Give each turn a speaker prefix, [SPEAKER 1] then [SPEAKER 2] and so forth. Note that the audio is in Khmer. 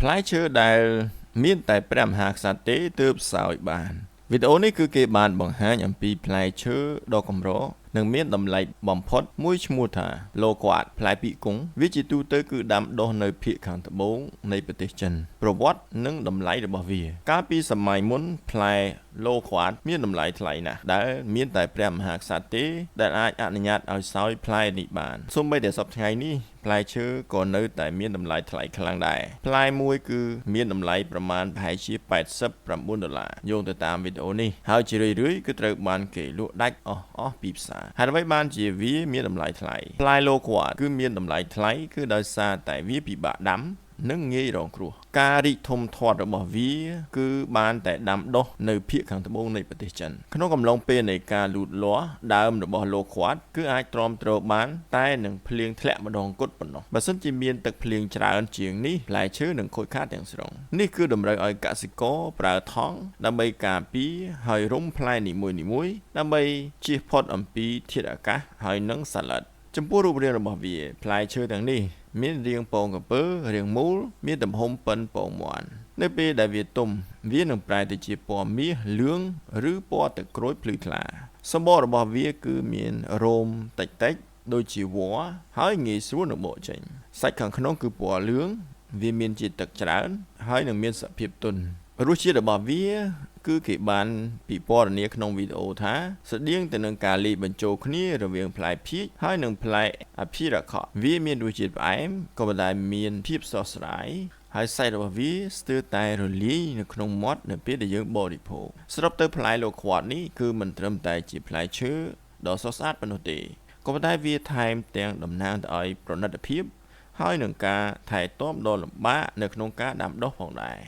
[SPEAKER 1] ផ្លែឈើដែលមានតែព្រះមហាក្សត្រទេទើបសោយបានវីដេអូនេះគឺគេបានបង្ហាញអំពីផ្លែឈើដ៏កម្រនិងមានតម្លៃបំផុតមួយឈ្មោះថាឡូក្វាតផ្លែពិគង្គវាជាទូទៅគឺដាំដុះនៅភាគខាងត្បូងនៃប្រទេសចិនប្រវត្តិនិងតម្លៃរបស់វាកាលពីសម័យមុនផ្លែឡូក្វាតមានតម្លៃថ្លៃណាស់ដែលមានតែព្រះមហាក្សត្រទេដែលអាចអនុញ្ញាតឲ្យសោយផ្លែនេះបានសូម្បីតែសប្តាហ៍ថ្ងៃនេះផ្លែឈើក៏នៅតែមានតម្លៃថ្លៃខ្លាំងដែរផ្លែមួយគឺមានតម្លៃប្រមាណប្រហែលជា$89យោងទៅតាមវីដេអូនេះហើយជារឿយៗគឺត្រូវបានគេលក់ដាច់អស់ពីផ្សារហើយអ្វីបានជាវាមានតម្លៃថ្លៃផ្លែឡូក្វាតគឺមានតម្លៃថ្លៃគឺដោយសារតែវាពិបាកដាំនិងងាយរងគ្រោះការរីកធំធាត់របស់វាគឺបានតែដាំដុះនៅភាគខាងត្បូងនៃប្រទេសចិនក្នុងកំឡុងពេលនៃការលូតលាស់ដើមរបស់ឡូក្វាតគឺអាចទ្រាំទ្របានតែនឹងភ្លៀងធ្លាក់ម្ដងគត់ប៉ុណ្ណោះបើសិនជាមានទឹកភ្លៀងច្រើនជាងនេះផ្លែឈើនឹងខូចខាតទាំងស្រុងនេះគឺតម្រូវឲ្យកសិករប្រើថង់ដើម្បីការពារហើយរុំផ្លែនីមួយៗដើម្បីជៀសផុតអំពីធាតុអាកាសហើយនិងសត្វល្អិតចំពោះរូបរាងរបស់វាផ្លែឈើទាំងនេះមានរាងពងក្រពើរាងមូលមានទំហំប៉ុនពងមាន់នៅពេលដែលវាទុំវានឹងប្រែទៅជាពណ៌មាសលឿងឬពណ៌ទឹកក្រូចភ្លឺថ្លាសម្បករបស់វាគឺមានរោមតិចៗដូចជាវល្លិហើយងាយស្រួលនឹងបកចេញសាច់ខាងក្នុងគឺពណ៌លឿងវាមានជាតិទឹកច្រើនហើយនឹងមានសភាពទន់រសជាតិរបស់វាគឺគេបានពិពណ៌នាក្នុងវីដេអូថាស្តៀងទៅនឹងការលាយបញ្ចូលគ្នារវាងផ្លែភៀកហើយនិងផ្លែអភិរក្សវាមានរសជាតិផ្អែមក៏ប៉ុន្តែមានភាពស្រស់ស្រាយហើយសាច់របស់វាស្ទើរតែរលាយនៅក្នុងមាត់នៅពេលដែលយើងបរិភោគសរុបទៅផ្លែឡូក្វាតនេះគឺមិនត្រឹមតែជាផ្លែឈើដ៏ស្រស់ស្អាតប៉ុណ្ណោះទេក៏ប៉ុន្តែវាថែមទាំងតំណាងទៅឲ្យប្រណិតភាពហើយនឹងការថែទាំដ៏លំបាកនៅក្នុងការដាំដុះផងដែរ